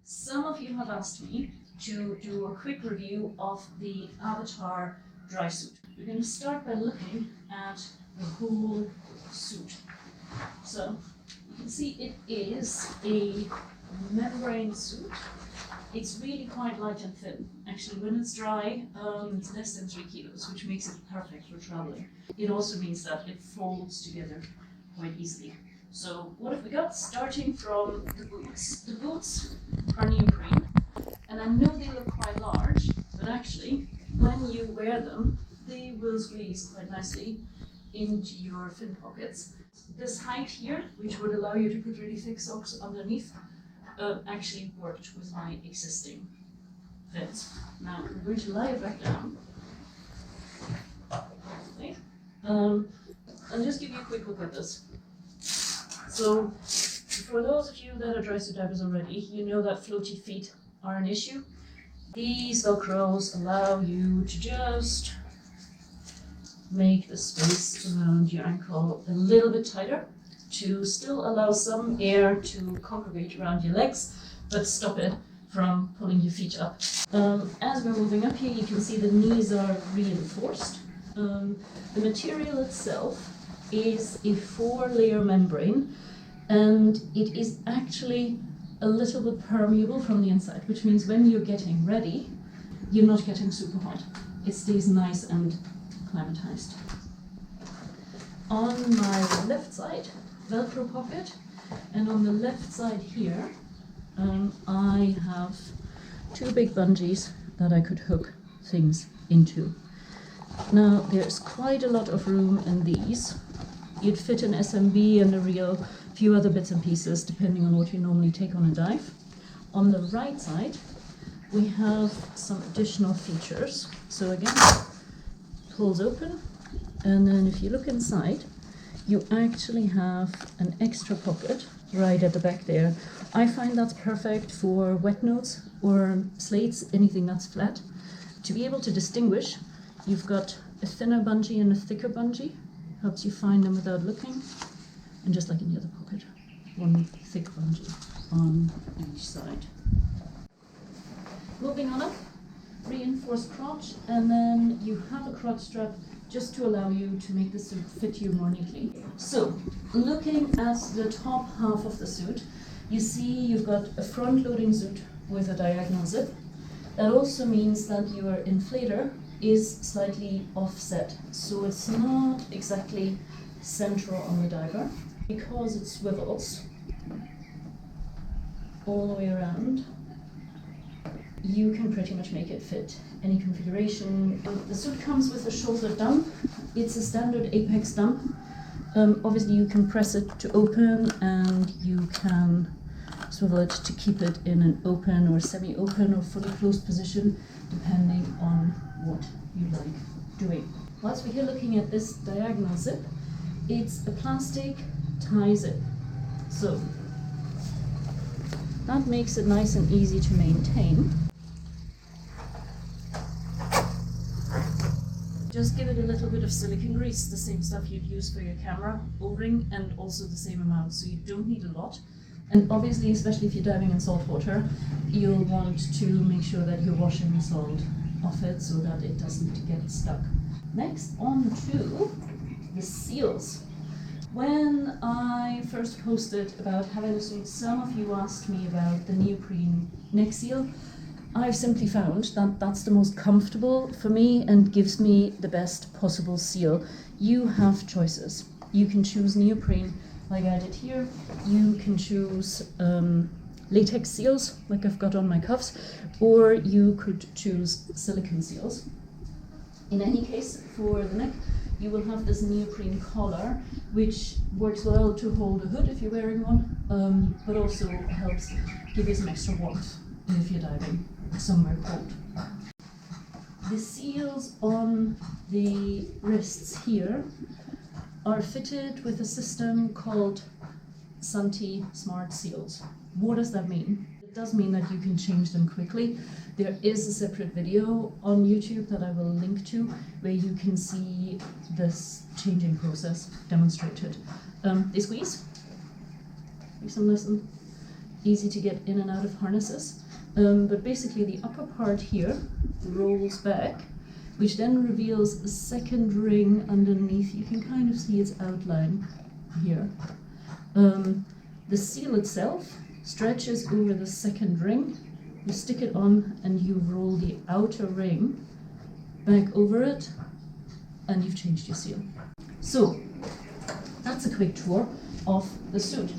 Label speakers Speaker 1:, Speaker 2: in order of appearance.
Speaker 1: Some of you have asked me to do a quick review of the Avatar Drysuit. We're going to start by looking at the whole suit. So you can see it is a membrane suit. It's really quite light and thin. Actually, when it's dry, it's less than 3 kilos, which makes it perfect for traveling. It also means that it folds together quite easily. So what have we got? Starting from the boots. The boots are neoprene, and I know they look quite large, but actually, when you wear them, they will squeeze quite nicely into your fin pockets. This height here, which would allow you to put really thick socks underneath, actually worked with my existing fins. Now I'm going to lie it back down. Okay. And just give you a quick look at this. So, for those of you that are drysuit divers already, you know that floaty feet are an issue. These Velcros allow you to just make the space around your ankle a little bit tighter to still allow some air to congregate around your legs, but stop it from pulling your feet up. As we're moving up here, you can see the knees are reinforced. The material itself is a 4-layer membrane, and it is actually a little bit permeable from the inside, which means when you're getting ready, you're not getting super hot. It stays nice and climatized. On my left side, Velcro pocket, and on the left side here, I have 2 big bungees that I could hook things into. Now, there's quite a lot of room in these. You'd fit an SMB and a reel, a few other bits and pieces, depending on what you normally take on a dive. On the right side, we have some additional features. So again, pulls open, and then if you look inside, you actually have an extra pocket right at the back there. I find that's perfect for wet notes or slates, anything that's flat. To be able to distinguish, you've got a thinner bungee and a thicker bungee. Helps you find them without looking. And just like in the other pocket, 1 thick bungee on each side. Moving on up, reinforced crotch, and then you have a crotch strap just to allow you to make the suit fit you more neatly. So, looking at the top half of the suit, you see you've got a front-loading suit with a diagonal zip. That also means that your inflator is slightly offset, so it's not exactly central on the diver. Because it swivels all the way around, you can pretty much make it fit any configuration. The suit comes with a shoulder dump. It's a standard Apex dump. Obviously you can press it to open, and you can swivel it to keep it in an open or semi-open or fully closed position, depending on what you like doing. Whilst we're here looking at this diagonal zip, it's a plastic tie zip. So that makes it nice and easy to maintain. Just give it a little bit of silicone grease, the same stuff you'd use for your camera, O-ring, and also the same amount, so you don't need a lot. And obviously, especially if you're diving in salt water, you'll want to make sure that you're washing the salt off it so that it doesn't get stuck. Next, on to the seals. When I first posted about having a suit, some of you asked me about the neoprene neck seal. I've simply found that that's the most comfortable for me and gives me the best possible seal. You have choices. You can choose neoprene like I did here. You can choose latex seals like I've got on my cuffs, or you could choose silicone seals. In any case, for the neck, you will have this neoprene collar, which works well to hold a hood if you're wearing one, but also helps give you some extra warmth if you're diving somewhere cold. The seals on the wrists here are fitted with a system called Santi Smart Seals. What does that mean? It does mean that you can change them quickly. There is a separate video on YouTube that I will link to where you can see this changing process demonstrated. They squeeze. Make some nice and easy to get in and out of harnesses. But basically the upper part here rolls back, which then reveals a second ring underneath. You can kind of see its outline here. The seal itself stretches over the second ring. You stick it on and you roll the outer ring back over it, and you've changed your seal. So that's a quick tour of the suit.